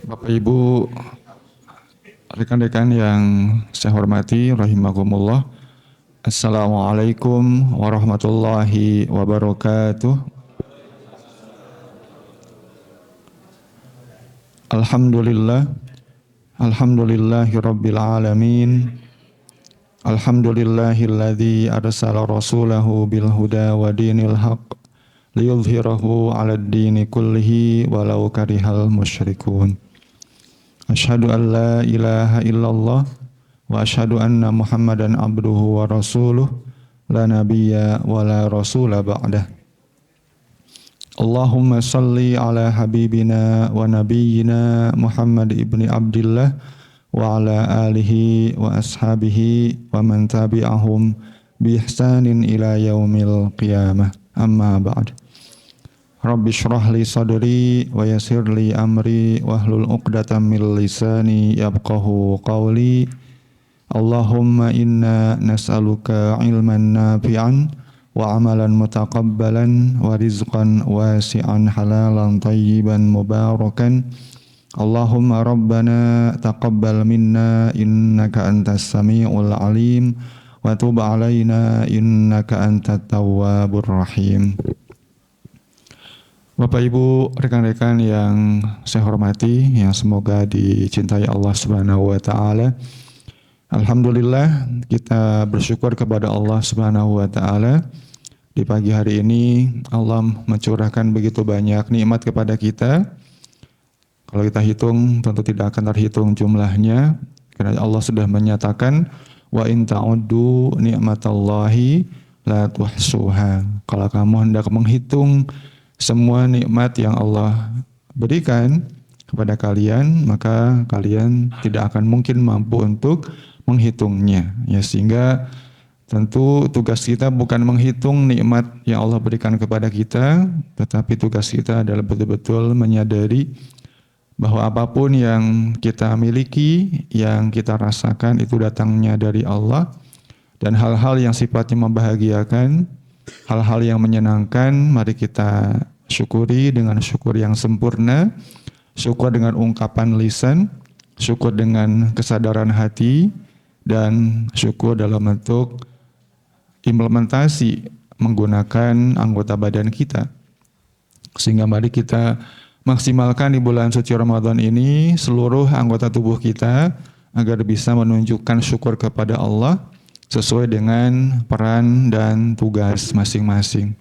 Bapak Ibu, rekan-rekan yang saya hormati, rahimakumullah. Assalamualaikum warahmatullahi wabarakatuh. Alhamdulillah, alhamdulillahi rabbil alamin. Alhamdulillahilladzi arsala rasulahu bil huda wa dinil haqq liyudhhirahu 'alad dini kullihi walau karihal musyrikun. Asyhadu an la ilaha illallah wa asyhadu anna Muhammadan abduhu wa rasuluh la nabiyya wa la rasula ba'dah. Allahumma salli ala habibina wa nabiyyina Muhammad ibni Abdillah wa ala alihi wa ashabihi wa man tabi'ahum bi ihsanin ila yaumil qiyamah. Amma ba'd. Rabbi shrah li sadri wa yassir li amri wahlul 'uqdatam min lisani yafqahu qawli. Allahumma inna nas'aluka ilman nafi'an wa amalan mutaqabbalan wa rizqan wasi'an halalan tayyiban mubarakan. Allahumma rabbana taqabbal minna innaka antas sami'ul alim wa tub alaina innaka antat tawwabur rahim. Bapak Ibu, rekan-rekan yang saya hormati, yang semoga dicintai Allah Subhanahu wa taala. Alhamdulillah, kita bersyukur kepada Allah Subhanahu wa taala. Di pagi hari ini Allah mencurahkan begitu banyak nikmat kepada kita. Kalau kita hitung tentu tidak akan terhitung jumlahnya, karena Allah sudah menyatakan wa in ta'uddu ni'matallahi la tuhsuha. Kalau kamu hendak menghitung semua nikmat yang Allah berikan kepada kalian, maka kalian tidak akan mungkin mampu untuk menghitungnya. Ya, sehingga tentu tugas kita bukan menghitung nikmat yang Allah berikan kepada kita, tetapi tugas kita adalah betul-betul menyadari bahwa apapun yang kita miliki, yang kita rasakan itu datangnya dari Allah, dan hal-hal yang sifatnya membahagiakan, hal-hal yang menyenangkan, mari kita syukuri dengan syukur yang sempurna, syukur dengan ungkapan lisan, syukur dengan kesadaran hati, dan syukur dalam bentuk implementasi menggunakan anggota badan kita. Sehingga mari kita maksimalkan di bulan suci Ramadan ini seluruh anggota tubuh kita agar bisa menunjukkan syukur kepada Allah sesuai dengan peran dan tugas masing-masing.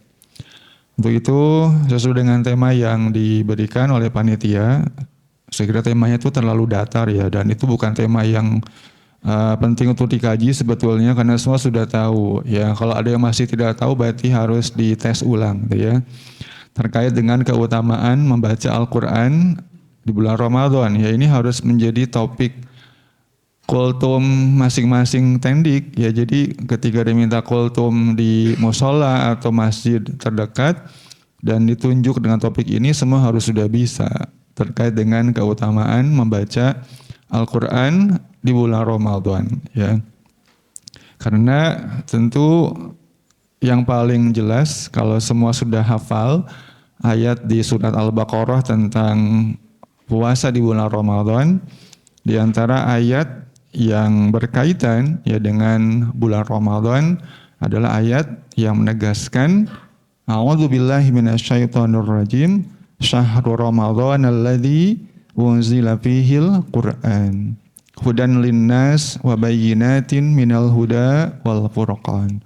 Untuk itu, sesuai dengan tema yang diberikan oleh panitia, saya kira temanya itu terlalu datar ya, dan itu bukan tema yang penting untuk dikaji sebetulnya, karena semua sudah tahu. Ya, kalau ada yang masih tidak tahu berarti harus dites ulang, gitu ya. Terkait dengan keutamaan membaca Al-Quran di bulan Ramadan, ya ini harus menjadi topik kultum masing-masing tendik, ya. Jadi ketika diminta kultum di musola atau masjid terdekat dan ditunjuk dengan topik ini, semua harus sudah bisa terkait dengan keutamaan membaca Al-Quran di bulan Ramadan, ya. Karena tentu yang paling jelas kalau semua sudah hafal ayat di surat Al-Baqarah tentang puasa di bulan Ramadan, di antara ayat yang berkaitan ya dengan bulan Ramadan adalah ayat yang menegaskan a'udzubillahi minasyaitonir rajim syahrul ramadhan alladzi unzila fihil Qur'an hudan linnas wa bayyinatin minal huda wal furqan.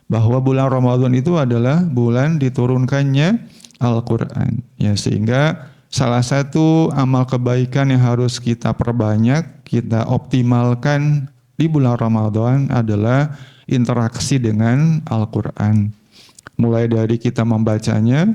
Bahwa bulan Ramadan itu adalah bulan diturunkannya Al-Qur'an, ya, sehingga salah satu amal kebaikan yang harus kita perbanyak, kita optimalkan di bulan Ramadan adalah interaksi dengan Al-Quran. Mulai dari kita membacanya,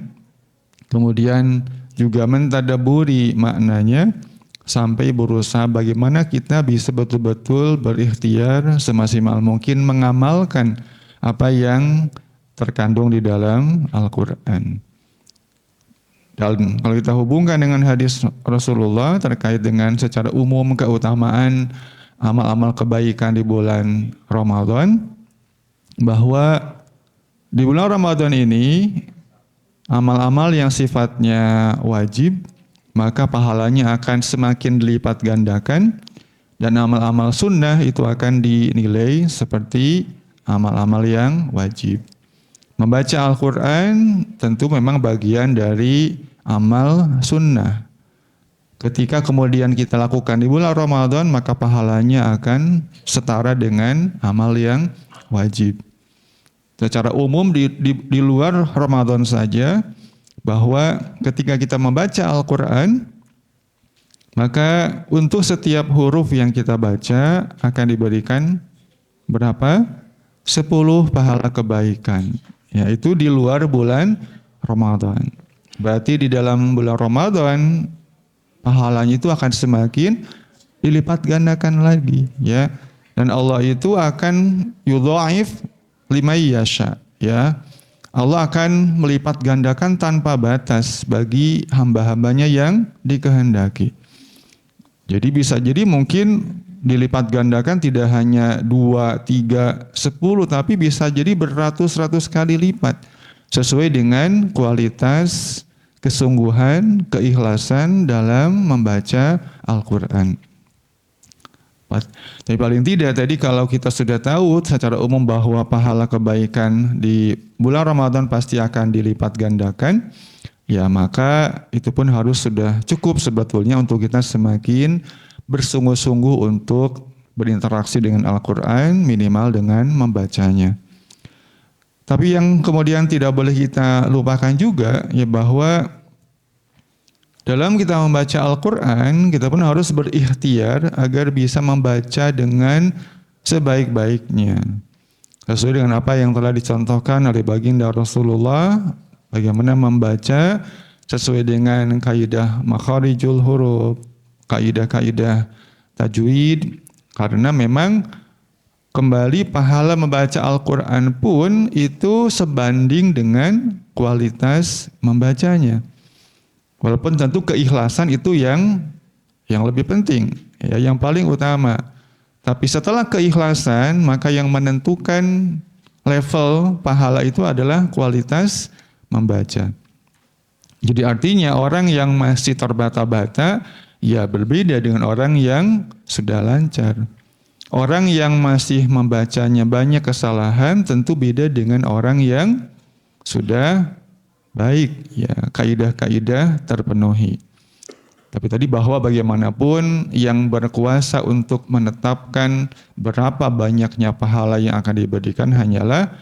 kemudian juga mentadaburi maknanya, sampai berusaha bagaimana kita bisa betul-betul berikhtiar semaksimal mungkin mengamalkan apa yang terkandung di dalam Al-Quran. Dan kalau kita hubungkan dengan hadis Rasulullah terkait dengan secara umum keutamaan amal-amal kebaikan di bulan Ramadan, bahwa di bulan Ramadan ini amal-amal yang sifatnya wajib maka pahalanya akan semakin dilipat gandakan, dan amal-amal sunnah itu akan dinilai seperti amal-amal yang wajib. Membaca Al-Quran tentu memang bagian dari amal sunnah. Ketika kemudian kita lakukan di bulan Ramadan, maka pahalanya akan setara dengan amal yang wajib. Secara umum di luar Ramadan saja, bahwa ketika kita membaca Al-Quran, maka untuk setiap huruf yang kita baca akan diberikan berapa? 10 pahala kebaikan. Yaitu di luar bulan Ramadan. Berarti di dalam bulan Ramadan pahalanya itu akan semakin dilipat gandakan lagi, ya. Dan Allah itu akan yudha'if liman yasha, ya. Allah akan melipat gandakan tanpa batas bagi hamba-hambanya yang dikehendaki. Jadi bisa jadi mungkin dilipat gandakan tidak hanya 2, 3, 10, tapi bisa jadi beratus-ratus kali lipat. Sesuai dengan kualitas, kesungguhan, keikhlasan dalam membaca Al-Quran. Tapi paling tidak tadi kalau kita sudah tahu secara umum bahwa pahala kebaikan di bulan Ramadan pasti akan dilipat gandakan, ya maka itu pun harus sudah cukup sebetulnya untuk kita semakin bersungguh-sungguh untuk berinteraksi dengan Al-Quran, minimal dengan membacanya. Tapi yang kemudian tidak boleh kita lupakan juga, ya bahwa dalam kita membaca Al-Quran, kita pun harus berikhtiar agar bisa membaca dengan sebaik-baiknya. Sesuai dengan apa yang telah dicontohkan oleh baginda Rasulullah, bagaimana membaca sesuai dengan kaidah makharijul huruf, kaidah-kaidah tajwid, karena memang kembali pahala membaca Al-Quran pun itu sebanding dengan kualitas membacanya. Walaupun tentu keikhlasan itu yang lebih penting, ya, yang paling utama. Tapi setelah keikhlasan, maka yang menentukan level pahala itu adalah kualitas membaca. Jadi artinya orang yang masih terbata-bata, ya berbeda dengan orang yang sudah lancar. Orang yang masih membacanya banyak kesalahan tentu beda dengan orang yang sudah baik, ya kaidah-kaidah terpenuhi. Tapi tadi bahwa bagaimanapun yang berkuasa untuk menetapkan berapa banyaknya pahala yang akan diberikan hanyalah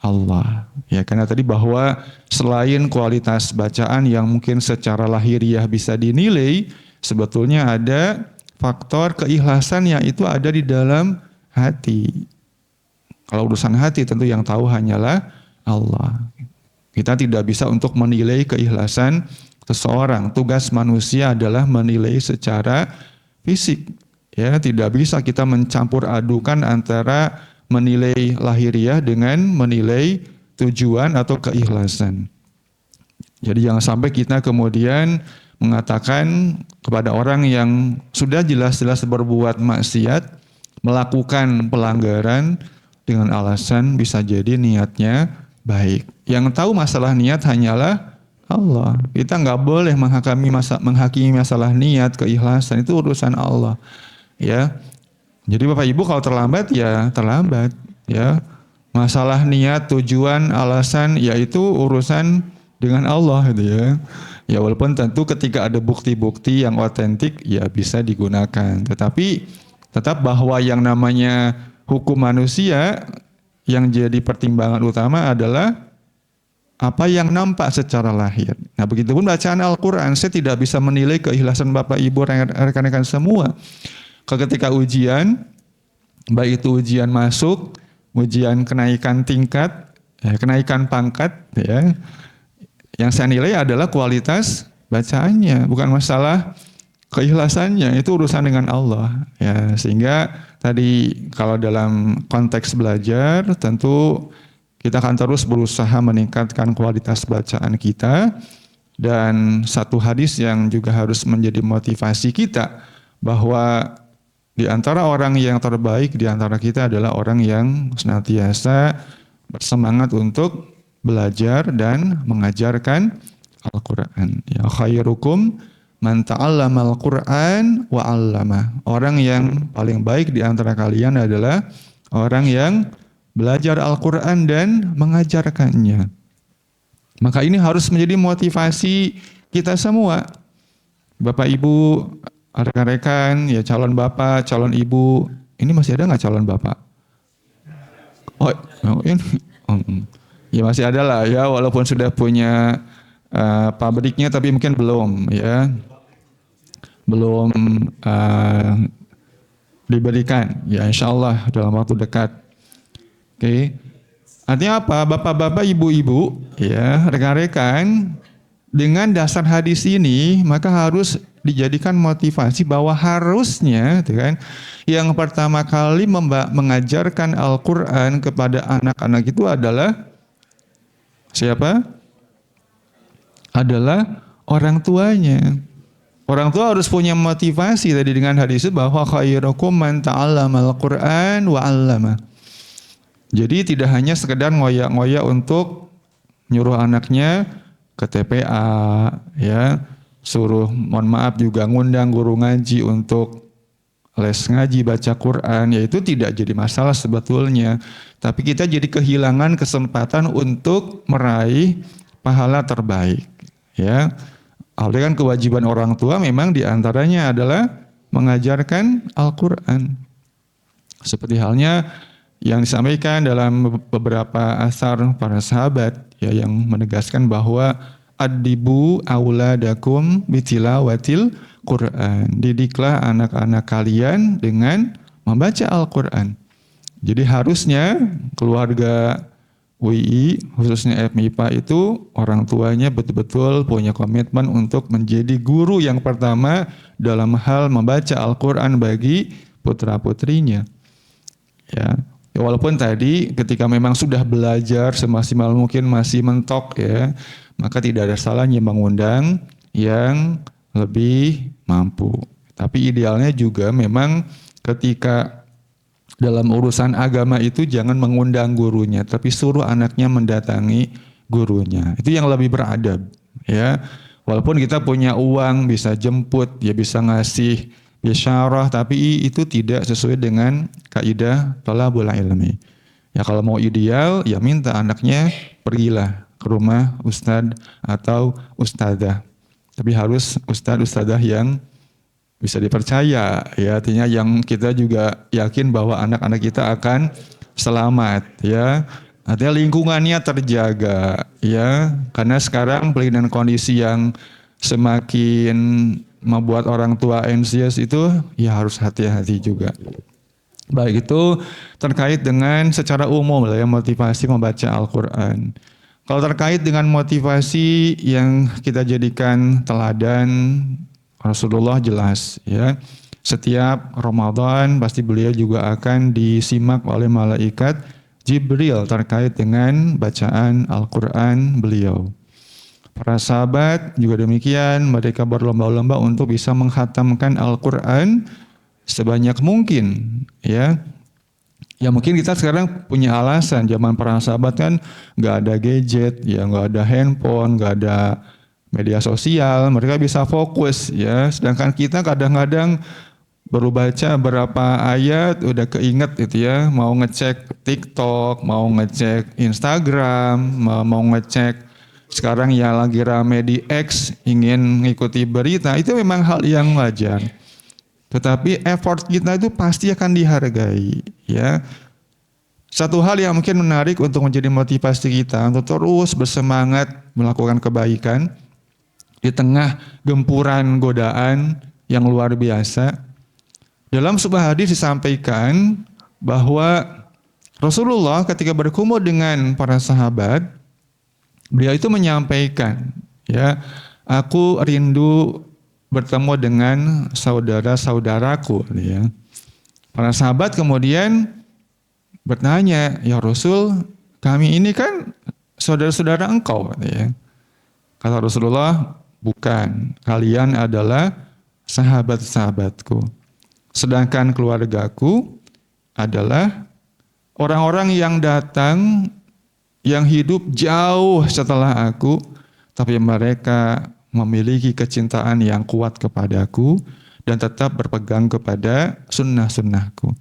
Allah. Ya, karena tadi bahwa selain kualitas bacaan yang mungkin secara lahiriah bisa dinilai, sebetulnya ada faktor keikhlasan yang itu ada di dalam hati. Kalau urusan hati tentu yang tahu hanyalah Allah. Kita tidak bisa untuk menilai keikhlasan seseorang. Tugas manusia adalah menilai secara fisik. Ya, tidak bisa kita mencampur adukan antara menilai lahiriah dengan menilai tujuan atau keikhlasan. Jadi jangan sampai kita kemudian mengatakan kepada orang yang sudah jelas-jelas berbuat maksiat, melakukan pelanggaran dengan alasan bisa jadi niatnya baik. Yang tahu masalah niat hanyalah Allah. Kita nggak boleh menghakimi masalah niat, keikhlasan, itu urusan Allah. Ya. Jadi Bapak Ibu kalau terlambat ya terlambat. Ya. Masalah niat, tujuan, alasan, yaitu urusan dengan Allah gitu ya. Ya walaupun tentu ketika ada bukti-bukti yang otentik ya bisa digunakan. Tetapi tetap bahwa yang namanya hukum manusia yang jadi pertimbangan utama adalah apa yang nampak secara lahir. Nah begitupun bacaan Al-Quran, saya tidak bisa menilai keikhlasan Bapak Ibu rekan-rekan semua. Ketika ujian, baik itu ujian masuk, ujian kenaikan tingkat, kenaikan pangkat, ya, yang saya nilai adalah kualitas bacaannya, bukan masalah keikhlasannya, itu urusan dengan Allah. Ya, sehingga tadi kalau dalam konteks belajar tentu kita akan terus berusaha meningkatkan kualitas bacaan kita, dan satu hadis yang juga harus menjadi motivasi kita bahwa di antara orang yang terbaik di antara kita adalah orang yang senantiasa bersemangat untuk belajar dan mengajarkan Al-Quran. Ya, khairukum man ta'allamal Qur'an wa 'allama. Orang yang paling baik di antara kalian adalah orang yang belajar Al-Qur'an dan mengajarkannya. Maka ini harus menjadi motivasi kita semua. Bapak Ibu, rekan-rekan, ya calon bapak, calon ibu. Ini masih ada nggak calon bapak? Oh ini. Ya masih ada lah ya, walaupun sudah punya pabriknya tapi mungkin belum ya. Belum diberikan. Ya insya Allah dalam waktu dekat. Oke. Artinya apa? Bapak-bapak, ibu-ibu, ya rekan-rekan, dengan dasar hadis ini maka harus dijadikan motivasi bahwa harusnya, kan, yang pertama kali mengajarkan Al-Quran kepada anak-anak itu adalah siapa? Adalah orang tuanya. Orang tua harus punya motivasi tadi dengan hadis itu bahwa khairukum man ta'allamal Qur'an wa 'allama. Jadi tidak hanya sekedar ngoyak-ngoyak untuk nyuruh anaknya ke TPA, ya, suruh mohon maaf juga ngundang guru ngaji untuk les ngaji baca Quran, ya itu tidak jadi masalah sebetulnya. Tapi kita jadi kehilangan kesempatan untuk meraih pahala terbaik, ya. Oleh kan kewajiban orang tua memang diantaranya adalah mengajarkan Al-Quran. Seperti halnya yang disampaikan dalam beberapa asar para sahabat, ya, yang menegaskan bahwa adibu auladakum bitilawatil Quran. Didiklah anak-anak kalian dengan membaca Al-Quran. Jadi harusnya keluarga WI, khususnya FMIPA itu orang tuanya betul-betul punya komitmen untuk menjadi guru yang pertama dalam hal membaca Al-Quran bagi putra-putrinya. Ya. Walaupun tadi ketika memang sudah belajar semaksimal mungkin masih mentok, ya, maka tidak ada salahnya mengundang yang lebih mampu. Tapi idealnya juga memang ketika dalam urusan agama itu jangan mengundang gurunya, tapi suruh anaknya mendatangi gurunya. Itu yang lebih beradab, ya. Walaupun kita punya uang bisa jemput, ya bisa ngasih bisyarah, tapi itu tidak sesuai dengan kaidah thalabul ilmi. Ya kalau mau ideal, ya minta anaknya pergilah ke rumah ustadz atau ustadzah. Tapi harus ustadz-ustadzah yang bisa dipercaya, ya, artinya yang kita juga yakin bahwa anak-anak kita akan selamat, ya. Artinya lingkungannya terjaga, ya. Karena sekarang dengan kondisi yang semakin membuat orang tua anxious itu, ya harus hati-hati juga. Baik, itu terkait dengan secara umum lah ya, motivasi membaca Al-Quran. Kalau terkait dengan motivasi yang kita jadikan teladan Rasulullah, jelas, ya. Setiap Ramadan pasti beliau juga akan disimak oleh malaikat Jibril terkait dengan bacaan Al-Quran beliau. Para sahabat juga demikian, mereka berlomba-lomba untuk bisa menghatamkan Al-Quran sebanyak mungkin, ya. Ya mungkin kita sekarang punya alasan, zaman para sahabat kan nggak ada gadget, ya nggak ada handphone, nggak ada media sosial, mereka bisa fokus, ya. Sedangkan kita kadang-kadang baru baca berapa ayat udah keinget gitu, ya, mau ngecek TikTok, mau ngecek Instagram, mau ngecek sekarang ya lagi rame di X, ingin mengikuti berita, itu memang hal yang wajar. Tetapi effort kita itu pasti akan dihargai, ya. Satu hal yang mungkin menarik untuk menjadi motivasi kita untuk terus bersemangat melakukan kebaikan di tengah gempuran godaan yang luar biasa. Dalam sebuah hadis disampaikan bahwa Rasulullah ketika berkumpul dengan para sahabat, beliau itu menyampaikan, ya, aku rindu bertemu dengan saudara-saudaraku, ya. Para sahabat kemudian bertanya, ya Rasul, kami ini kan saudara-saudara engkau, ya. Kata Rasulullah, bukan, kalian adalah sahabat-sahabatku. Sedangkan keluargaku adalah orang-orang yang datang, yang hidup jauh setelah aku, tapi mereka memiliki kecintaan yang kuat kepadaku dan tetap berpegang kepada sunnah-sunnahku.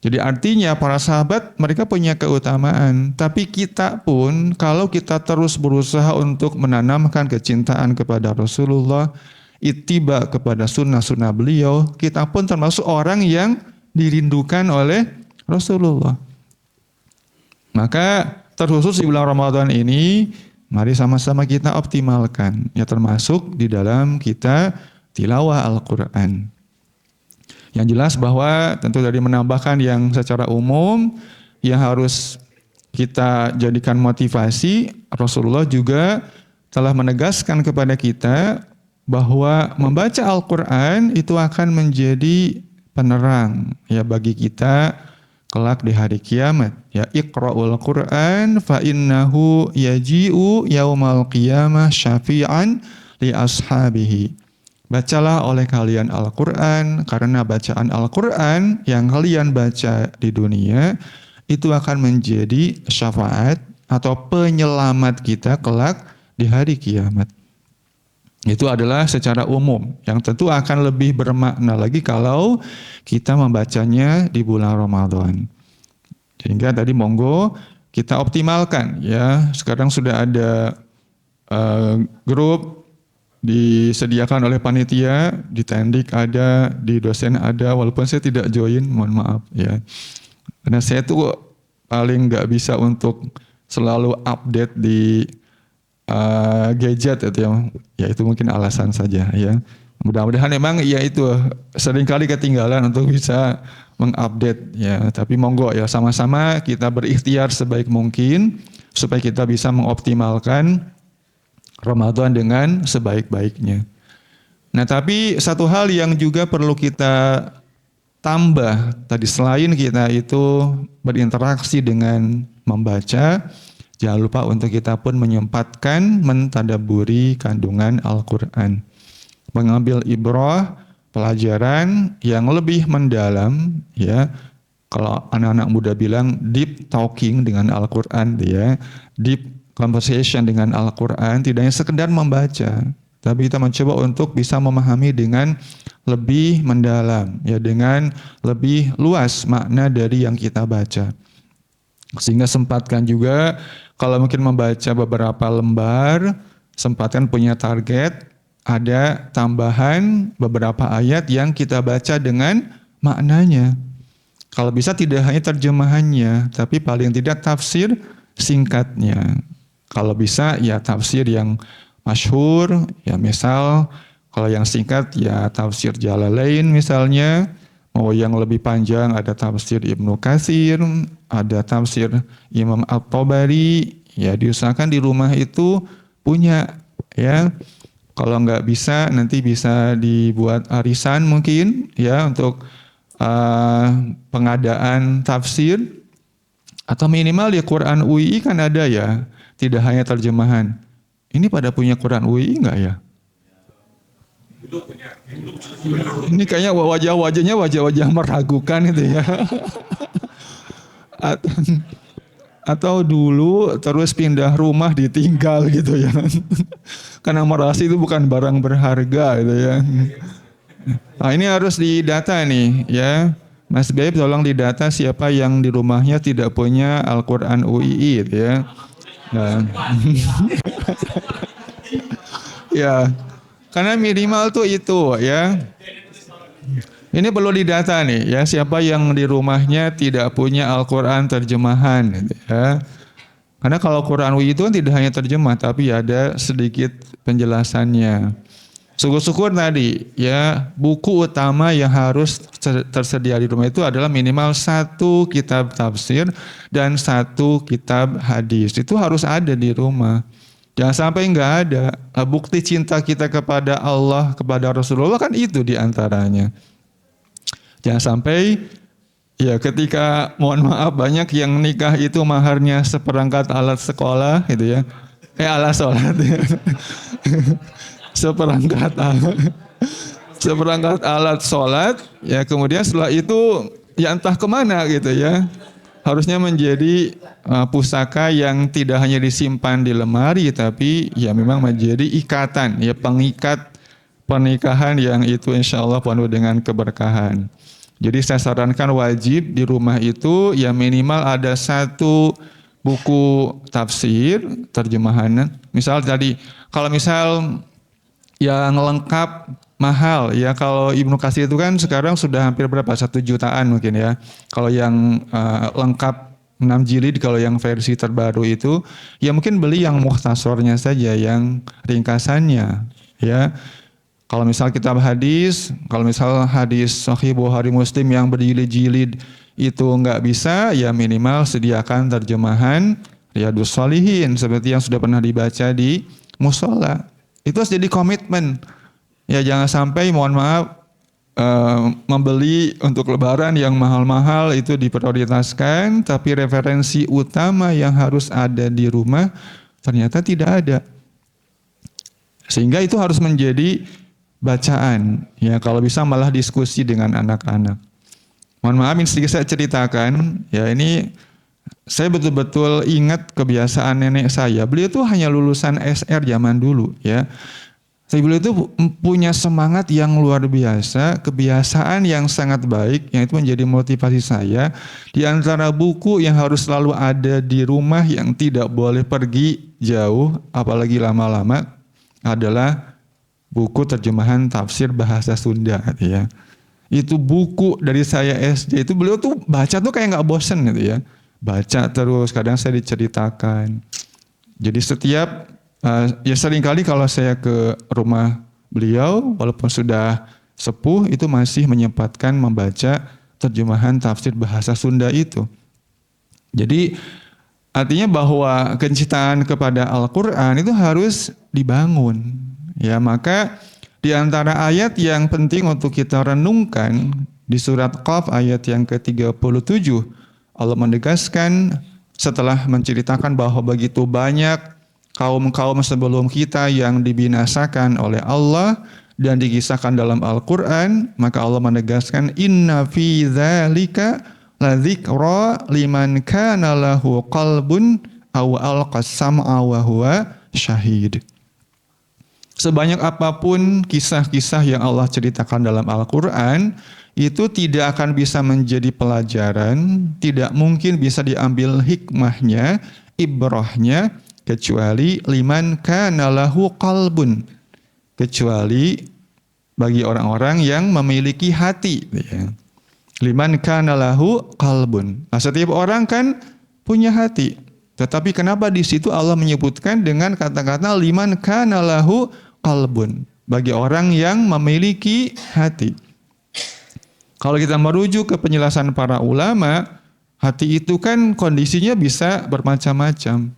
Jadi artinya para sahabat mereka punya keutamaan, tapi kita pun kalau kita terus berusaha untuk menanamkan kecintaan kepada Rasulullah, ittiba kepada sunnah-sunnah beliau, kita pun termasuk orang yang dirindukan oleh Rasulullah. Maka terkhusus di bulan Ramadan ini, mari sama-sama kita optimalkan, ya termasuk di dalam kita tilawah Al-Quran. Yang jelas bahwa tentu dari menambahkan yang secara umum yang harus kita jadikan motivasi, Rasulullah juga telah menegaskan kepada kita bahwa membaca Al-Quran itu akan menjadi penerang ya bagi kita kelak di hari kiamat. Ya Iqra'ul Quran fa innahu yaji'u yaumal qiyamah syafi'an li ashabihi. Bacalah oleh kalian Al-Quran, karena bacaan Al-Quran yang kalian baca di dunia itu akan menjadi syafaat atau penyelamat kita kelak di hari kiamat. Itu adalah secara umum, yang tentu akan lebih bermakna lagi kalau kita membacanya di bulan Ramadan. Sehingga tadi monggo kita optimalkan ya. Sekarang sudah ada grup disediakan oleh panitia, di Tendik ada, di dosen ada, walaupun saya tidak join, mohon maaf ya. Karena saya tuh paling nggak bisa untuk selalu update di gadget itu ya itu mungkin alasan saja ya. Mudah-mudahan memang ya itu seringkali ketinggalan untuk bisa mengupdate ya. Tapi monggo ya sama-sama kita berikhtiar sebaik mungkin supaya kita bisa mengoptimalkan Ramadan dengan sebaik-baiknya. Nah, tapi satu hal yang juga perlu kita tambah tadi selain kita itu berinteraksi dengan membaca, jangan lupa untuk kita pun menyempatkan mentadaburi kandungan Al-Quran. Mengambil ibrah, pelajaran yang lebih mendalam ya. Kalau anak-anak muda bilang deep talking dengan Al-Quran ya, deep conversation dengan Al-Quran, tidak hanya sekedar membaca, tapi kita mencoba untuk bisa memahami dengan lebih mendalam, ya dengan lebih luas makna dari yang kita baca. Sehingga sempatkan juga kalau mungkin membaca beberapa lembar, sempatkan punya target, ada tambahan beberapa ayat yang kita baca dengan maknanya. Kalau bisa tidak hanya terjemahannya, tapi paling tidak tafsir singkatnya. Kalau bisa ya tafsir yang masyhur, ya misal kalau yang singkat ya tafsir Jalalain misalnya, mau yang lebih panjang ada tafsir Ibnu Katsir, ada tafsir Imam At-Tabari, ya diusahakan di rumah itu punya ya. Kalau nggak bisa nanti bisa dibuat arisan mungkin ya untuk pengadaan tafsir, atau minimal ya Quran UI kan ada ya. Tidak hanya terjemahan. Ini pada punya Quran UI enggak ya? Ini kayaknya wajah-wajahnya wajah-wajah meragukan itu ya. Atau dulu terus pindah rumah ditinggal gitu ya. Karena merasa itu bukan barang berharga gitu ya. Nah ini harus didata nih ya. Mas Baib tolong didata siapa yang di rumahnya tidak punya Al-Quran UI gitu ya. Nah. Ya, karena minimal tuh itu ya. Ini perlu didata nih ya, siapa yang di rumahnya tidak punya Al-Quran terjemahan gitu ya. Karena kalau Quran UI itu kan tidak hanya terjemah, tapi ada sedikit penjelasannya. Syukur-syukur tadi ya, buku utama yang harus tersedia di rumah itu adalah minimal 1 kitab tafsir dan 1 kitab hadis. Itu harus ada di rumah. Jangan sampai nggak ada. Bukti cinta kita kepada Allah, kepada Rasulullah kan itu diantaranya. Jangan sampai ya ketika mohon maaf banyak yang nikah itu maharnya seperangkat alat sekolah gitu ya. Alat sholat ya. seperangkat alat sholat ya, kemudian setelah itu ya entah kemana gitu ya. harusnya menjadi pusaka yang tidak hanya disimpan di lemari, tapi ya memang menjadi ikatan, ya pengikat pernikahan yang itu insya Allah penuh dengan keberkahan. Jadi saya sarankan wajib di rumah itu ya minimal ada satu buku tafsir, terjemahan. Misal tadi, kalau misal yang lengkap mahal ya, kalau Ibnu Katsir itu kan sekarang sudah hampir berapa, 1 jutaan mungkin ya. Kalau yang lengkap 6 jilid, kalau yang versi terbaru itu ya mungkin beli yang mukhtasornya saja, yang ringkasannya ya. Kalau misal kitab hadis, kalau misal hadis Sahih Bukhari Muslim yang berjilid-jilid itu nggak bisa, ya minimal sediakan terjemahan Riyadhus Shalihin seperti yang sudah pernah dibaca di musola. Itu harus jadi komitmen. Ya jangan sampai mohon maaf membeli untuk lebaran yang mahal-mahal itu diprioritaskan, tapi referensi utama yang harus ada di rumah ternyata tidak ada. Sehingga itu harus menjadi bacaan. Ya kalau bisa malah diskusi dengan anak-anak. Mohon maaf ini sedikit saya ceritakan. Ya ini saya betul-betul ingat kebiasaan nenek saya. Beliau itu hanya lulusan SR zaman dulu ya. Beliau itu punya semangat yang luar biasa, kebiasaan yang sangat baik, yang itu menjadi motivasi saya. Di antara buku yang harus selalu ada di rumah yang tidak boleh pergi jauh, apalagi lama-lama, adalah buku terjemahan tafsir bahasa Sunda ya. Itu buku dari saya SD, itu beliau tuh baca tuh kayak nggak bosen gitu ya. Baca terus, kadang saya diceritakan. Jadi setiap ya seringkali kalau saya ke rumah beliau, walaupun sudah sepuh, itu masih menyempatkan membaca terjemahan tafsir bahasa Sunda itu. Jadi artinya bahwa kecintaan kepada Al-Quran itu harus dibangun. Ya maka di antara ayat yang penting untuk kita renungkan di surat Qaf ayat yang ke-37, Allah menegaskan setelah menceritakan bahwa begitu banyak kaum-kaum sebelum kita yang dibinasakan oleh Allah dan dikisahkan dalam Al-Quran, maka Allah menegaskan inna fi dzalika ladzikra liman kana lahu qalbun aw alqas sam'a wa huwa syahid. Sebanyak apapun kisah-kisah yang Allah ceritakan dalam Al-Quran, itu tidak akan bisa menjadi pelajaran, tidak mungkin bisa diambil hikmahnya, ibrahnya, kecuali liman kana lahu qalbun, kecuali bagi orang-orang yang memiliki hati ya. Liman kana lahu qalbun. Nah, setiap orang kan punya hati. Tetapi kenapa di situ Allah menyebutkan dengan kata-kata liman kana lahu qalbun, bagi orang yang memiliki hati. Kalau kita merujuk ke penjelasan para ulama, hati itu kan kondisinya bisa bermacam-macam.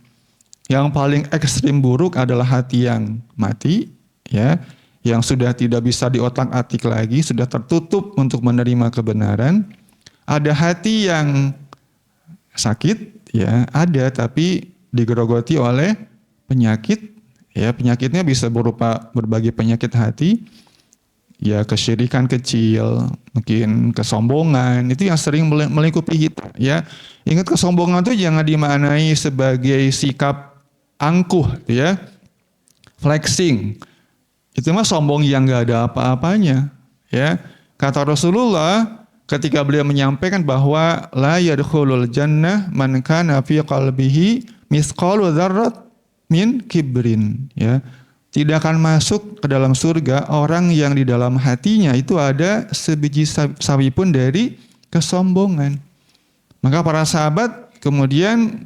Yang paling ekstrim buruk adalah hati yang mati, ya, yang sudah tidak bisa diotak-atik lagi, sudah tertutup untuk menerima kebenaran. Ada hati yang sakit, ya, ada tapi digerogoti oleh penyakit, ya, penyakitnya bisa berupa berbagai penyakit hati, ya, kesyirikan kecil, mungkin kesombongan, itu yang sering melingkupi kita, ya. Ingat, kesombongan itu jangan dimaknai sebagai sikap angkuh, ya, flexing. Itu mah sombong yang nggak ada apa-apanya, ya. Kata Rasulullah ketika beliau menyampaikan bahwa la yadkhulul jannah man kana fi qalbihi mithqalu dzarrat min kibrin, ya. Tidak akan masuk ke dalam surga orang yang di dalam hatinya itu ada sebiji sawi pun dari kesombongan. Maka para sahabat kemudian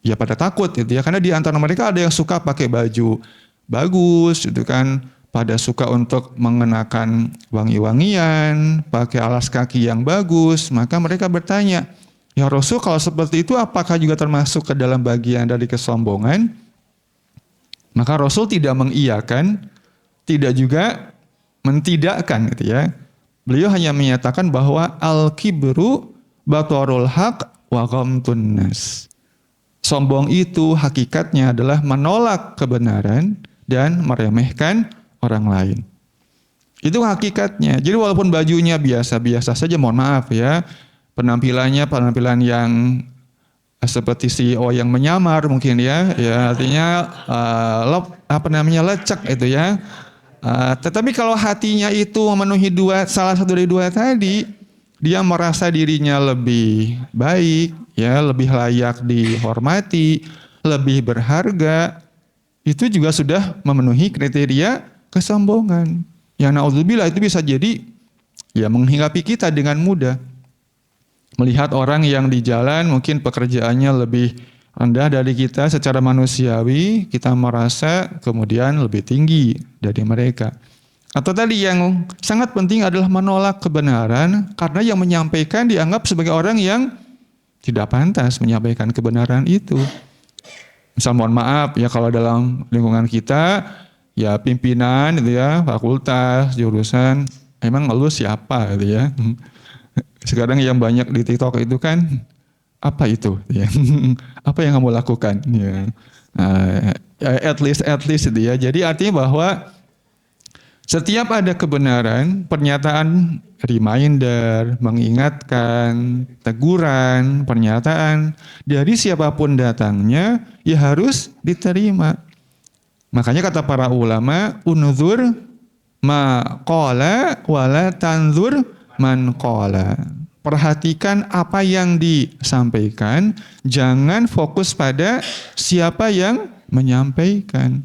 ya pada takut gitu ya, karena di antara mereka ada yang suka pakai baju bagus gitu kan, pada suka untuk mengenakan wangi-wangian, pakai alas kaki yang bagus. Maka mereka bertanya, ya Rasul, kalau seperti itu apakah juga termasuk ke dalam bagian dari kesombongan? Maka Rasul tidak mengiyakan, tidak juga mentidakkan gitu ya. Beliau hanya menyatakan bahwa al-kibru batarul haq wa ghamtun nas. Sombong itu hakikatnya adalah menolak kebenaran dan meremehkan orang lain. Itu hakikatnya. Jadi walaupun bajunya biasa-biasa saja, mohon maaf ya, penampilan yang seperti CEO yang menyamar mungkin ya, artinya lecek itu ya. Tetapi kalau hatinya itu memenuhi salah satu dari dua tadi, dia merasa dirinya lebih baik, ya, lebih layak dihormati, lebih berharga, itu juga sudah memenuhi kriteria kesombongan. Yang naudzubillah itu bisa jadi ya menghinggapi kita dengan mudah. Melihat orang yang di jalan mungkin pekerjaannya lebih rendah dari kita secara manusiawi, kita merasa kemudian lebih tinggi dari mereka. Atau tadi yang sangat penting adalah menolak kebenaran karena yang menyampaikan dianggap sebagai orang yang tidak pantas menyampaikan kebenaran itu. Misal mohon maaf ya kalau dalam lingkungan kita ya pimpinan gitu ya, fakultas, jurusan, emang lu siapa gitu ya. Sekarang yang banyak di TikTok itu kan apa itu ya. Apa yang kamu lakukan ya. At least itu ya. Jadi artinya bahwa setiap ada kebenaran, pernyataan reminder, mengingatkan, teguran, pernyataan dari siapapun datangnya ya harus diterima. Makanya kata para ulama, unzur ma qala wala tanzur man qala. Perhatikan apa yang disampaikan, jangan fokus pada siapa yang menyampaikan.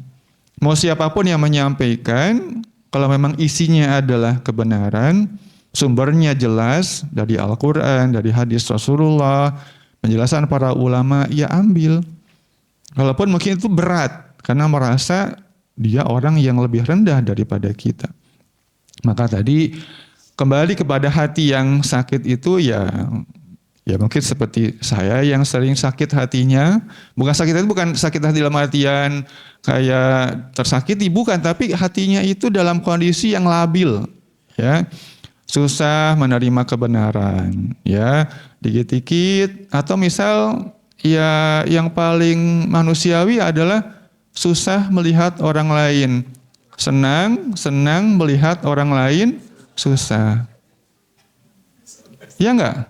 Mau siapapun yang menyampaikan, kalau memang isinya adalah kebenaran, sumbernya jelas dari Al-Quran, dari hadis Rasulullah, penjelasan para ulama, ya ambil. Walaupun mungkin itu berat, karena merasa dia orang yang lebih rendah daripada kita. Maka tadi kembali kepada hati yang sakit itu ya mungkin seperti saya yang sering sakit hatinya. Bukan sakit itu bukan sakit hati dalam artian kayak tersakiti, bukan, tapi hatinya itu dalam kondisi yang labil, ya. Susah menerima kebenaran, ya. Dikit-dikit atau misal ya yang paling manusiawi adalah susah melihat orang lain. Senang melihat orang lain susah. Ya enggak?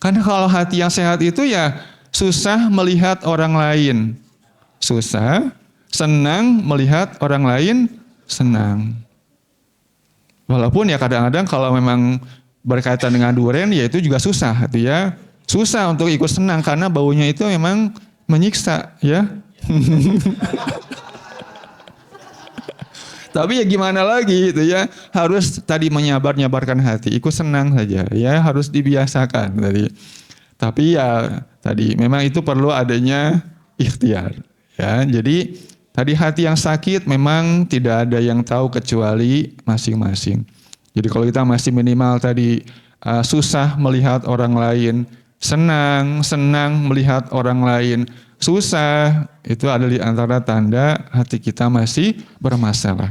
Karena kalau hati yang sehat itu ya susah melihat orang lain susah, senang melihat orang lain senang. Walaupun ya kadang-kadang kalau memang berkaitan dengan duren ya itu juga susah gitu ya. Susah untuk ikut senang karena baunya itu memang menyiksa ya. Tapi ya gimana lagi gitu ya, harus tadi menyabarkan hati, ikut senang saja ya, harus dibiasakan tadi. Tapi ya tadi memang itu perlu adanya ikhtiar ya. Jadi tadi hati yang sakit memang tidak ada yang tahu kecuali masing-masing. Jadi kalau kita masih minimal tadi susah melihat orang lain, senang melihat orang lain susah, itu adalah di antara tanda hati kita masih bermasalah.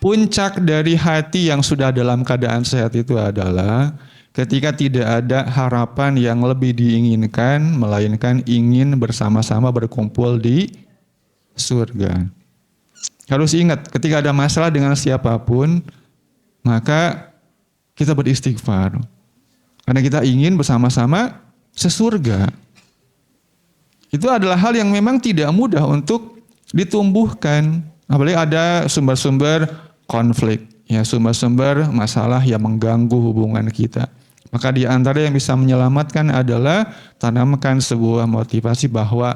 Puncak dari hati yang sudah dalam keadaan sehat itu adalah ketika tidak ada harapan yang lebih diinginkan, melainkan ingin bersama-sama berkumpul di surga. Harus ingat, ketika ada masalah dengan siapapun, maka kita beristighfar. Karena kita ingin bersama-sama sesurga. Itu adalah hal yang memang tidak mudah untuk ditumbuhkan. Apalagi ada sumber-sumber konflik, ya, sumber-sumber masalah yang mengganggu hubungan kita. Maka di antara yang bisa menyelamatkan adalah tanamkan sebuah motivasi bahwa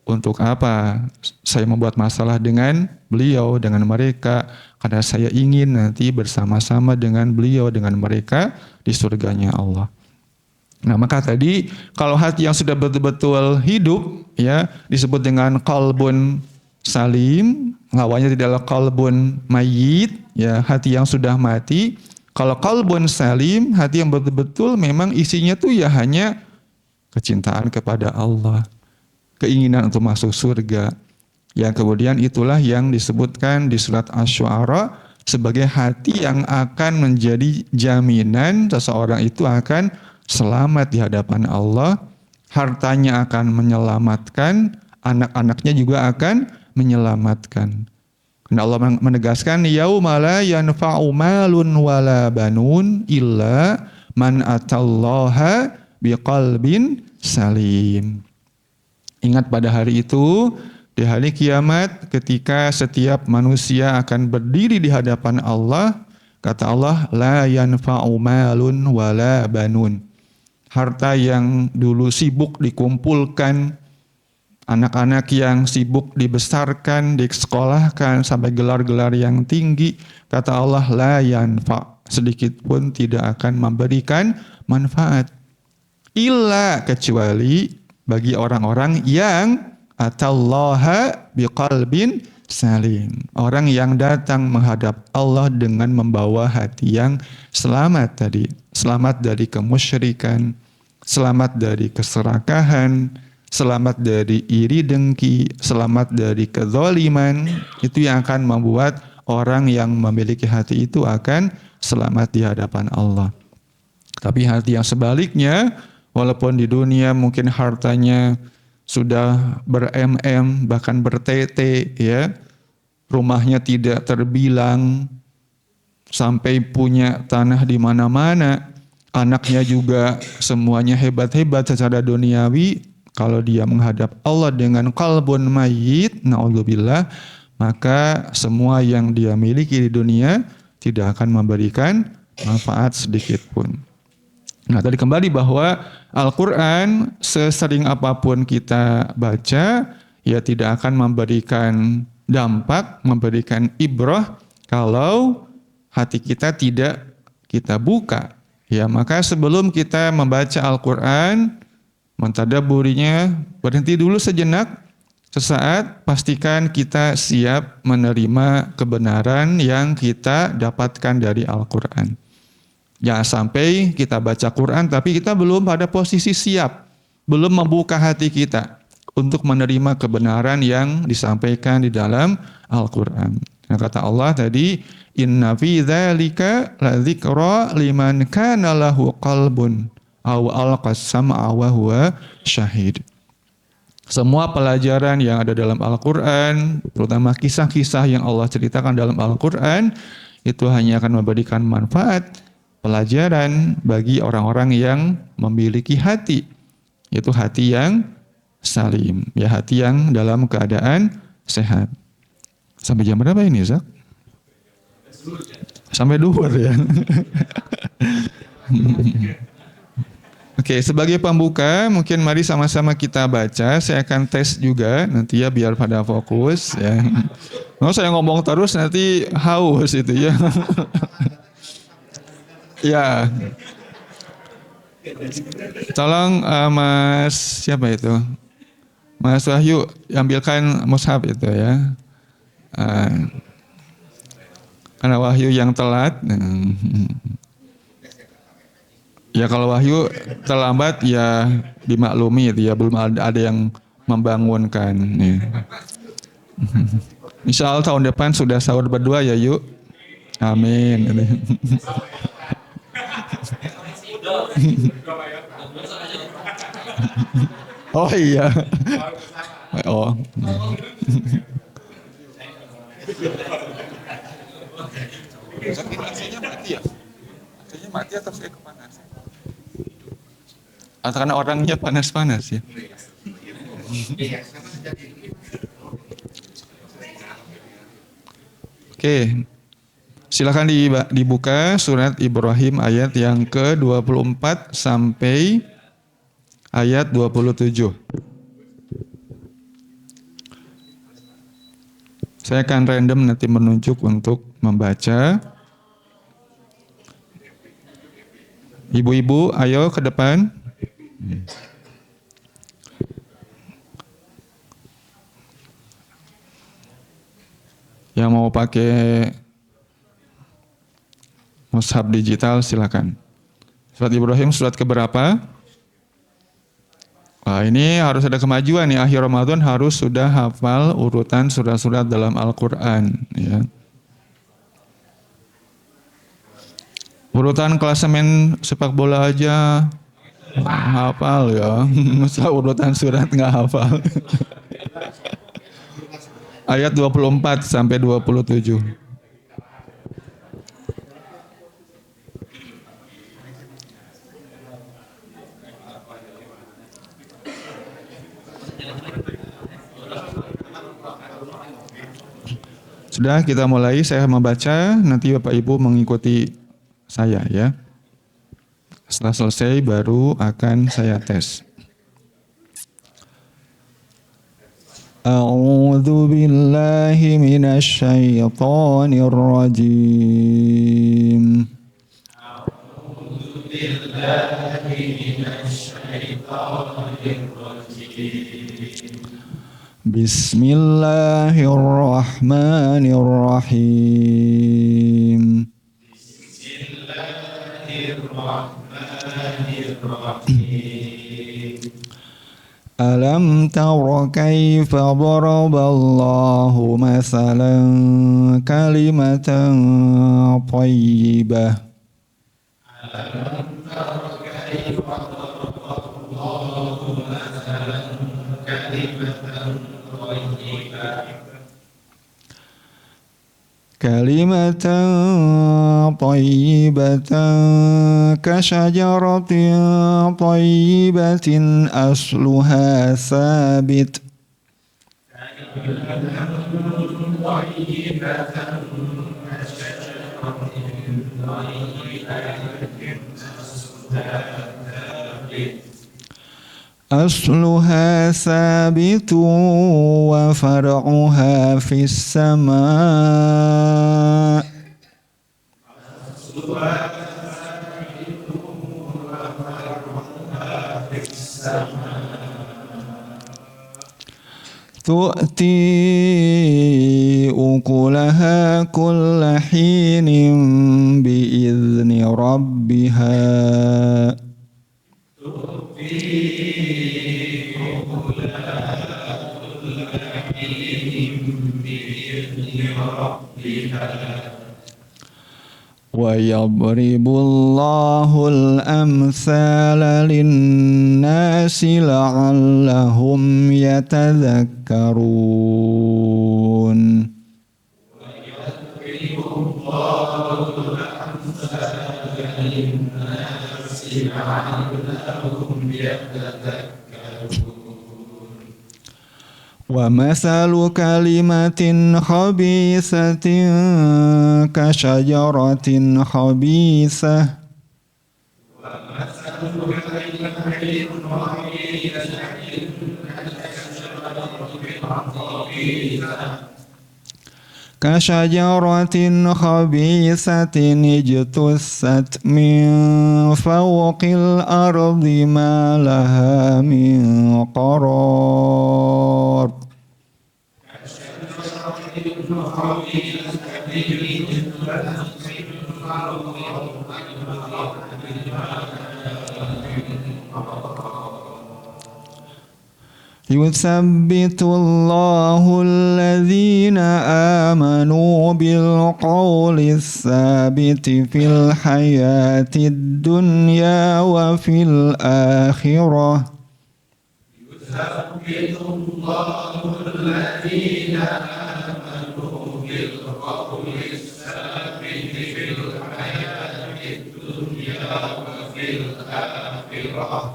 untuk apa saya membuat masalah dengan beliau, dengan mereka, karena saya ingin nanti bersama-sama dengan beliau, dengan mereka di surganya Allah. Nah, maka tadi kalau hati yang sudah betul-betul hidup ya disebut dengan qalbun salim, lawannya adalah qalbun mayyit, ya, hati yang sudah mati. Kalau qalbun salim, hati yang betul-betul memang isinya tuh ya hanya kecintaan kepada Allah, keinginan untuk masuk surga. Yang kemudian itulah yang disebutkan di surat Asy-Syu'ara sebagai hati yang akan menjadi jaminan seseorang itu akan selamat di hadapan Allah, hartanya akan menyelamatkan, anak-anaknya juga akan menyelamatkan. Karena Allah menegaskan yauma la yanfa'u malun wala banun illa man atallaha biqalbin salim. Ingat pada hari itu, di hari kiamat ketika setiap manusia akan berdiri di hadapan Allah, kata Allah, la yanfa'u malun wala banun. Harta yang dulu sibuk dikumpulkan, anak-anak yang sibuk dibesarkan, disekolahkan sampai gelar-gelar yang tinggi, kata Allah, la yanfa', sedikit pun tidak akan memberikan manfaat. Illa, kecuali bagi orang-orang yang atallaha biqalbin salim. Orang yang datang menghadap Allah dengan membawa hati yang selamat tadi. Selamat dari kemusyrikan, selamat dari keserakahan, selamat dari iri dengki, selamat dari kezaliman. Itu yang akan membuat orang yang memiliki hati itu akan selamat di hadapan Allah. Tapi hati yang sebaliknya, walaupun di dunia mungkin hartanya sudah ber-MM, bahkan ber-TT, ya, rumahnya tidak terbilang, sampai punya tanah di mana-mana, anaknya juga semuanya hebat-hebat secara duniawi. Kalau dia menghadap Allah dengan qalbun mayyit, na'udzubillah, maka semua yang dia miliki di dunia tidak akan memberikan manfaat sedikit pun. Nah, tadi kembali bahwa Al-Quran sesering apapun kita baca, ya tidak akan memberikan dampak, memberikan ibrah kalau hati kita tidak kita buka. Ya, maka sebelum kita membaca Al-Quran, mentadabburinya, berhenti dulu sejenak, sesaat, pastikan kita siap menerima kebenaran yang kita dapatkan dari Al-Quran. Jangan sampai kita baca Quran tapi kita belum pada posisi siap, belum membuka hati kita untuk menerima kebenaran yang disampaikan di dalam Al-Quran. Nah, kata Allah tadi, inna fi dzalika ladzikra liman kana lahu qalbun aw alqas sam'a wa huwa syahid. Semua pelajaran yang ada dalam Al-Quran, terutama kisah-kisah yang Allah ceritakan dalam Al-Quran, itu hanya akan memberikan manfaat, pelajaran bagi orang-orang yang memiliki hati, yaitu hati yang salim, ya, hati yang dalam keadaan sehat. Sampai jam berapa ini, Zak? Sampai duhur ya. Oke, sebagai pembuka mungkin mari sama-sama kita baca. Saya akan tes juga nanti ya biar pada fokus ya. Mau saya ngomong terus nanti haus itu ya. Ya. Tolong Mas siapa itu? Mas Wahyu ambilkan mushaf itu ya. Karena Wahyu yang telat. Ya kalau Wahyu terlambat ya dimaklumi itu ya, belum ada yang membangunkan. Ya. Insya Allah tahun depan sudah sahur berdua ya yuk. Amin. Oh iya. Oh. AC-nya mati ya? AC-nya mati atau saya kepanasan? Atau karena orangnya panas-panas ya? Oke. Silakan dibuka surat Ibrahim ayat yang ke-24 sampai ayat 27. Saya akan random nanti menunjuk untuk membaca. Ibu-ibu, ayo ke depan. Yang mau pakai mushaf digital silakan. Surat Ibrahim surat keberapa? Wah, ini harus ada kemajuan nih, akhir Ramadan harus sudah hafal urutan surat-surat dalam Al-Qur'an ya. Urutan klasemen sepak bola aja hafal ya. Masa urutan surat nggak hafal. Ayat 24 sampai 27. Sudah, kita mulai. Saya membaca, nanti Bapak Ibu mengikuti saya ya. Setelah selesai baru akan saya tes. A'udzu billahi minasy syaithanir rajim. A'udzu billahi minasy syaithanir rajim. Bismillahirrahmanirrahim. Bismillahirrahmanirrahim. Alam tara kaifa daraballahu masalan kalimatan thayyibah. Alam tara kaifa daraballahu masalan kalimatan كلمة طيبة كشجرة طيبة أصلها ثابت أصلها ثابت وفرعها في السماء تؤتي أكلها كل حين بإذن ربها ويضرب الله الأمثال للناس لعلهم يتذكرون ويضرب الله الأمثال للناس لعلهم يتذكرون ومثل كلمة خبيثة كشجرة خبيثة كشجرة خبيثة اجتثت من فوق الأرض ما لها من قرار يثبت الله الذين آمنوا بالقول الثابت في الحياة الدنيا وفي الآخرة يثبت الله الذين آمنوا بالقول الثابت في الحياة الدنيا وفي الآخرة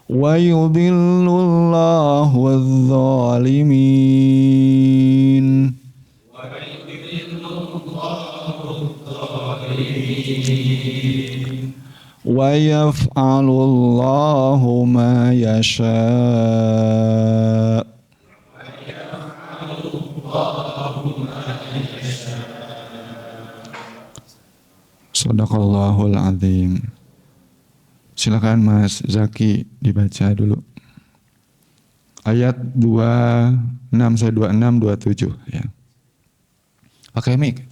ويضل الله الظالمين ويفعل الله ما يشاء Sadaqallahul azim. Silakan Mas Zaki dibaca dulu. Ayat 26 saya 26 27 ya. Pakai mic.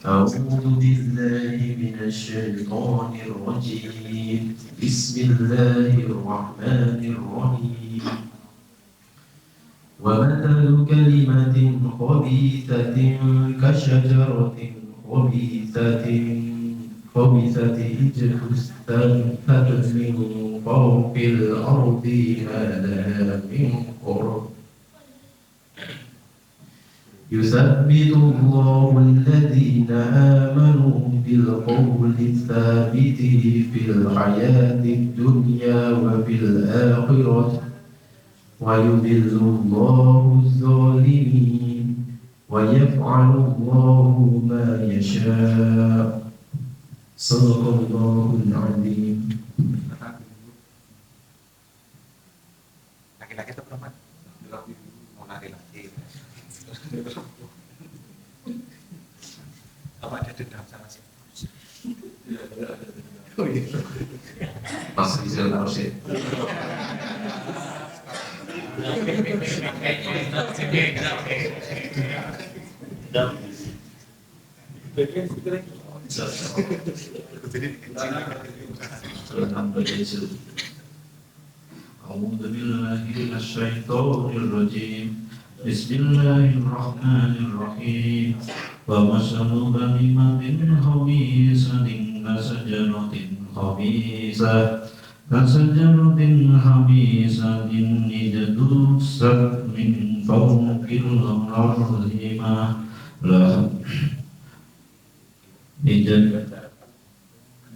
أعوذ بالله من الشيطان الرجيم بسم الله الرحمن الرحيم ومثل كلمة خبيثة كشجرة خبيثة اجتثت من فوق الأرض ما لها من قرار يثبت الله الذين آمنوا بالقول الثابت في الحياة الدنيا وفي الآخرة ويذل الله الظالمين ويفعل الله ما يشاء صدق الله العظيم. Laki-laki atau perempuan? Mau laki-laki. Apa ada dendam sama sih? Mas Rizal Arsyid. أعوذ بالله من الشيطان الرجيم بسم الله الرحمن الرحيم ومثل كلمة خبيثة كشجرة خبيثة اجتثت من فوق الأرض ما لها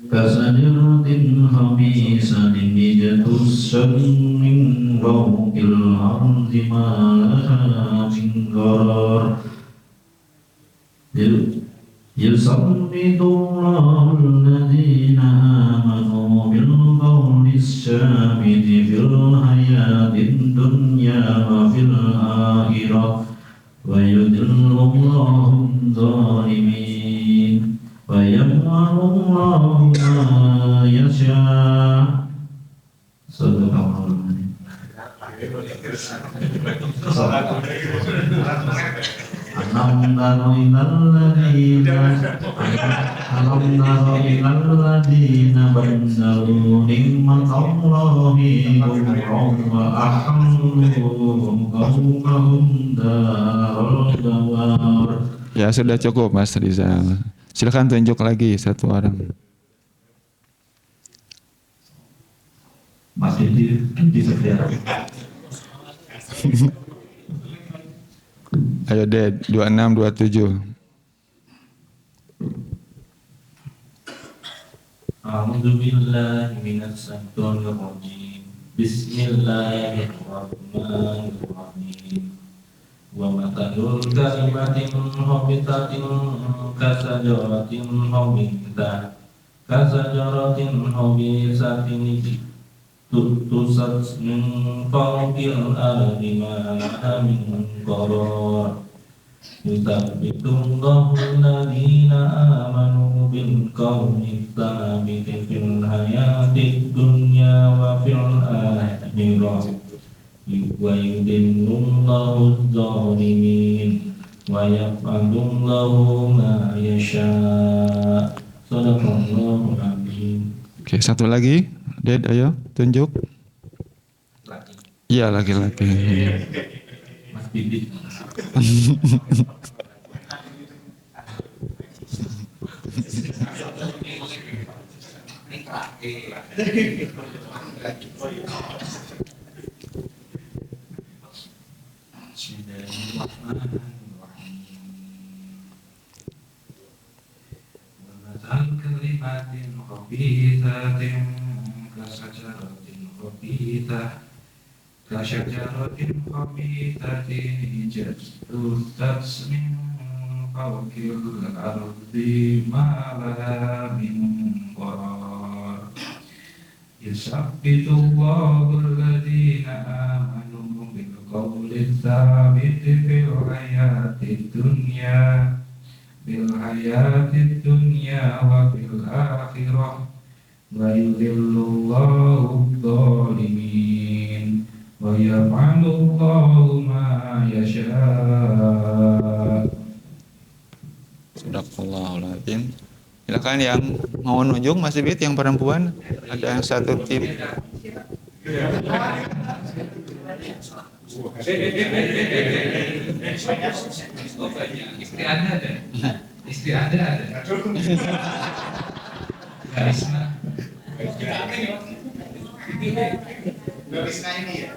كشجرة خبيثة اجتثت من فوق الأرض ما لها من قرار يثبت الله الذين آمنوا بالقول الثابت في الحياة الدنيا وفي الآخرة ويذل الله الظالمين ويفعل الله ما يشاء صدق الله العظيم. Alam taro ilal ladina bandalu ni'matallahi kufran wa ahallu qawmahum darul bawar. Ya sudah cukup Mas Rizal. Silakan tunjuk lagi satu orang. Masih di sekitar. Ayo Ded, 2627. A'udzu billahi minasy syaithanir rajim. Bismillahirrahmanirrahim. Wa matalul kalimatin habitatin kasajaratin habitah kasajaratin habisatin tusat min fawqil ardi ma laha min qarar yuthabbitullahu alladhina amanu bil qawli tsabiti fil hayatid dunya wa fil akhirah wa yudillullahu adh-dhalimin wa yaf'alullahu ma yasha'. Shadaqallahu azim. Oke, satu lagi. Ded, ayo tunjuk. Laki. Iya, laki-laki. Mas Bibit. Kalimatin khabithatin kasajaratin khabithatin ijtuthat min fawqil ardi ma laha min qarar yuthabbitullahu alladhina amanu bil qawli tsabiti fil hayatid dunya wa fil akhirah wa yudhillullahu adh-dhalimin wa yaf'alullahu ma yasha'. Sadaqallahul azim. Silakan yang mau nunjuk Mas Bibit yang perempuan, ada yang satu tim. Istri Anda ada? Istri Anda ada? Karisma. Karisma ini ya?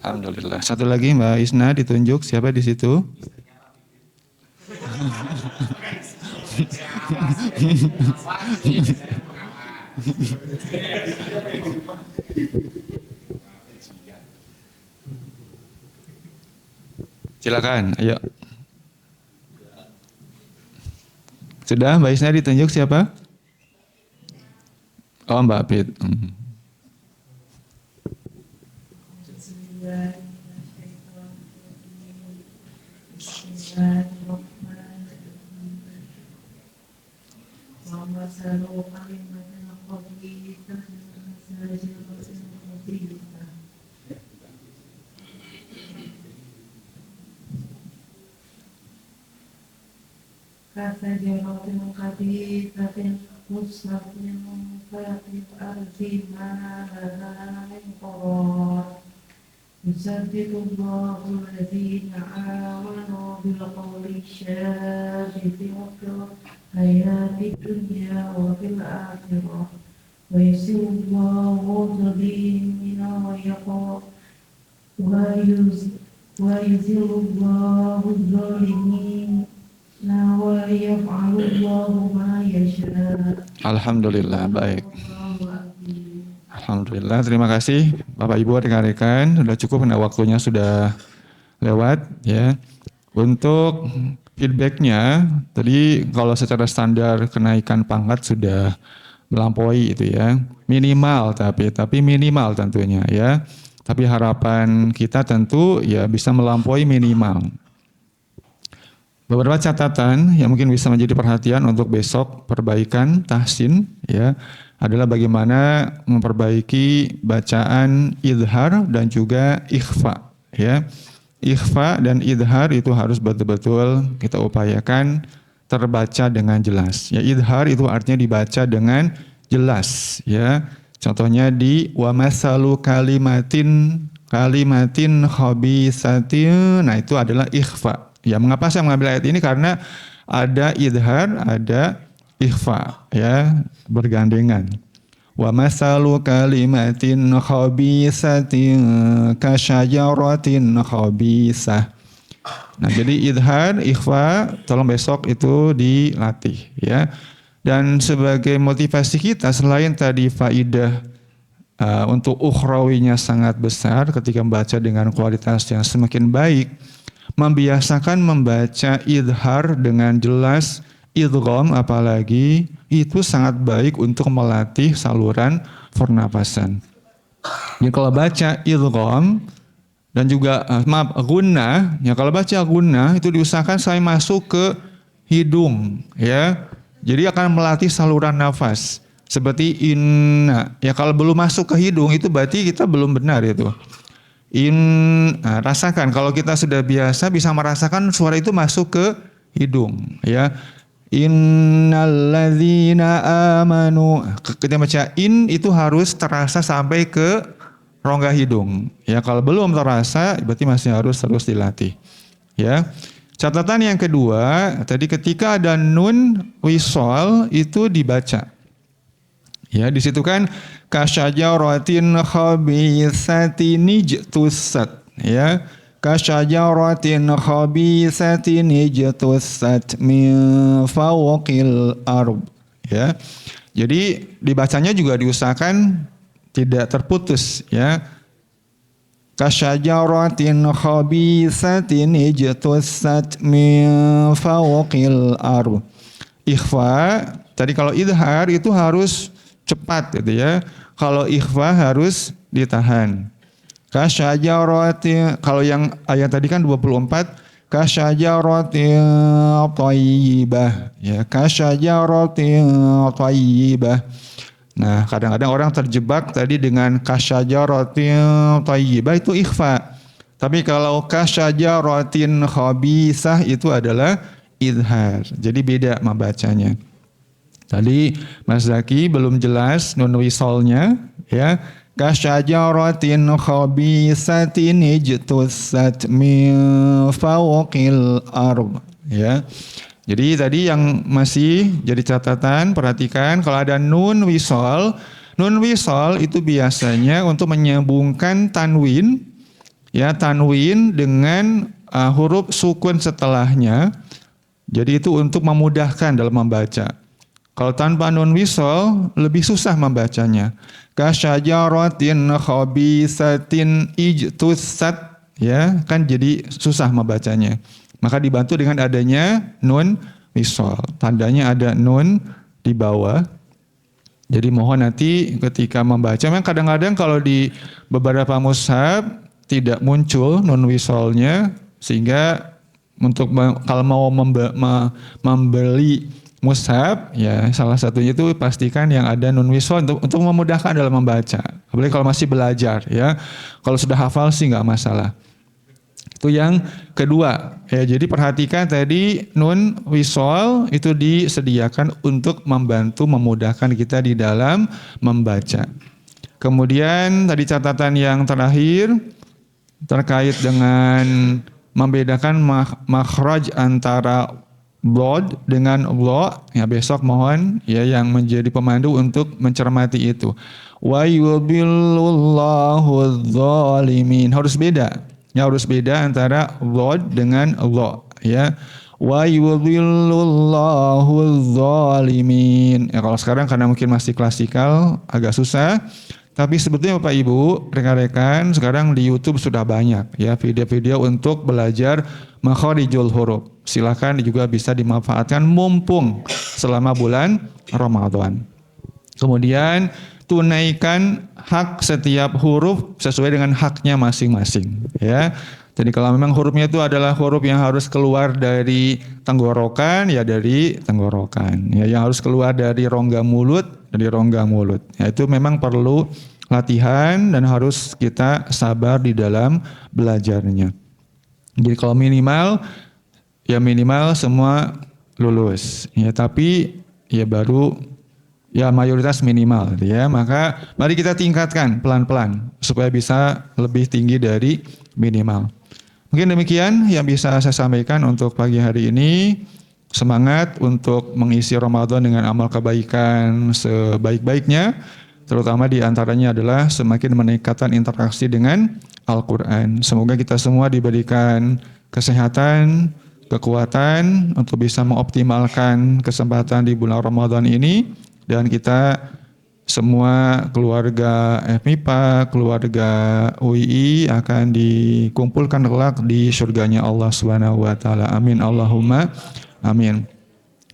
Alhamdulillah. Satu lagi Mbak Isna ditunjuk siapa di situ? Silakan, ayo. Sudah Mbak Isna ditunjuk siapa? Oh Mbak Pit. Kata jawabin kadi katin musnafin katin arzina lain qor yusaddidullahu alladhina amanu bil qawli syabiti wa fil hayati dunya wa fil akhirah wa yusirullahu dhalimina wa yaqo wa yuzilullahu dhalimin. Alhamdulillah, baik. Alhamdulillah, terima kasih Bapak Ibu rekan-rekan. Sudah cukup karena waktunya sudah lewat ya. Untuk feedbacknya, tadi kalau secara standar kenaikan pangkat sudah melampaui itu ya. Minimal tapi minimal tentunya ya. Tapi harapan kita tentu ya bisa melampaui minimal. Beberapa catatan yang mungkin bisa menjadi perhatian untuk besok perbaikan tahsin ya adalah bagaimana memperbaiki bacaan idhar dan juga ikhfa ya. Ikhfa dan idhar itu harus betul-betul kita upayakan terbaca dengan jelas. Ya idhar itu artinya dibaca dengan jelas ya. Contohnya di wa masalu kalimatin khabisatin. Nah itu adalah ikhfa. Ya, mengapa saya mengambil ayat ini? Karena ada idhar, ada ikhfa, ya, bergandengan. Wa masalu kalimatin khabisatin kasyajaratin khabisah. Nah, jadi idhar, ikhfa, tolong besok itu dilatih, ya. Dan sebagai motivasi kita selain tadi faidah untuk ukhrawinya sangat besar ketika membaca dengan kualitas yang semakin baik, membiasakan membaca idhar dengan jelas, idgham apalagi, itu sangat baik untuk melatih saluran pernapasan. Jadi kalau baca idgham dan juga gunnah, ya kalau baca gunnah itu diusahakan saya masuk ke hidung, ya. Jadi akan melatih saluran nafas. Seperti inna, ya kalau belum masuk ke hidung itu berarti kita belum benar itu. Rasakan kalau kita sudah biasa bisa merasakan suara itu masuk ke hidung ya. Innalladzina amanu, ketika baca in itu harus terasa sampai ke rongga hidung ya. Kalau belum terasa berarti masih harus terus dilatih ya. Catatan yang kedua tadi ketika ada nun wisol itu dibaca ya. Di situ kan kasyajaratin khabisatin ijtusat ya. kasyajaratin khabisatin ijtussat min fawqil ard. Ya. Jadi dibacanya juga diusahakan tidak terputus ya. Kasyajaratin khabisatin ijtussat min fawqil ard. Ikhfa, tadi kalau idhar itu harus cepat gitu ya. Kalau ikhfa harus ditahan. Kasyajaratin, kalau yang ayat tadi kan 24, kasyajaratin thayyibah ya, kasyajaratin thayyibah. Nah, kadang-kadang orang terjebak tadi dengan kasyajaratin thayyibah itu ikhfa. Tapi kalau kasyajaratin khabisah itu adalah idhar. Jadi beda membacanya. Tadi Mas Zaki belum jelas nun wisolnya ya. Kasyajaratin khabisatin ijtussat min fawqil ard ya. Jadi tadi yang masih jadi catatan, perhatikan kalau ada nun wisol itu biasanya untuk menyambungkan tanwin ya, tanwin dengan huruf sukun setelahnya. Jadi itu untuk memudahkan dalam membaca. Kalau tanpa nun wisol lebih susah membacanya. Kasyajaratin khabisatin ijtussat ya, kan jadi susah membacanya. Maka dibantu dengan adanya nun wisol. Tandanya ada nun di bawah. Jadi mohon nanti ketika membaca, memang kadang-kadang kalau di beberapa mushaf tidak muncul nun wisolnya, sehingga untuk kalau mau membeli mushaf ya, salah satunya itu pastikan yang ada nun wisol untuk memudahkan dalam membaca. Apalagi kalau masih belajar ya. Kalau sudah hafal sih nggak masalah. Itu yang kedua. Ya, jadi perhatikan tadi nun wisol itu disediakan untuk membantu memudahkan kita di dalam membaca. Kemudian tadi catatan yang terakhir terkait dengan membedakan makhraj antara bod dengan lo, ya besok mohon ya yang menjadi pemandu untuk mencermati itu. Wa yudhillullahu dzalimin. Harus beda. Ya harus beda antara bod dengan lo ya. Wa yudhillullahu dzalimin. Ya kalau sekarang karena mungkin masih klasikal agak susah. Tapi sebetulnya Bapak Ibu, rekan-rekan, sekarang di YouTube sudah banyak ya video-video untuk belajar makharijul huruf. Silakan juga bisa dimanfaatkan mumpung selama bulan Ramadan. Kemudian tunaikan hak setiap huruf sesuai dengan haknya masing-masing ya. Jadi kalau memang hurufnya itu adalah huruf yang harus keluar dari tenggorokan, ya dari tenggorokan. Ya, yang harus keluar dari rongga mulut, dari rongga mulut. Ya, itu memang perlu latihan dan harus kita sabar di dalam belajarnya. Jadi kalau minimal, ya minimal semua lulus. Ya, tapi ya baru ya mayoritas minimal ya. Maka mari kita tingkatkan pelan-pelan supaya bisa lebih tinggi dari minimal. Mungkin demikian yang bisa saya sampaikan untuk pagi hari ini. Semangat untuk mengisi Ramadan dengan amal kebaikan sebaik-baiknya. Terutama di antaranya adalah semakin meningkatkan interaksi dengan Al-Quran. Semoga kita semua diberikan kesehatan, kekuatan untuk bisa mengoptimalkan kesempatan di bulan Ramadan ini. Dan kita semua keluarga FMIPA, keluarga UII akan dikumpulkan kelak di surganya Allah Subhanahu wa taala. Amin Allahumma amin.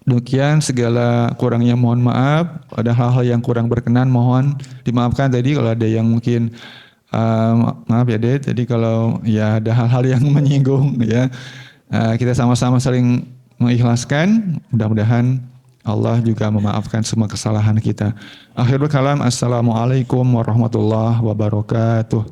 Demikian segala kurangnya mohon maaf. Ada hal-hal yang kurang berkenan mohon dimaafkan tadi kalau ada yang mungkin maaf ya Ded. Jadi kalau ya ada hal-hal yang menyinggung ya kita sama-sama saling mengikhlaskan. Mudah-mudahan Allah juga memaafkan semua kesalahan kita. Akhirul kalam, assalamualaikum warahmatullahi wabarakatuh.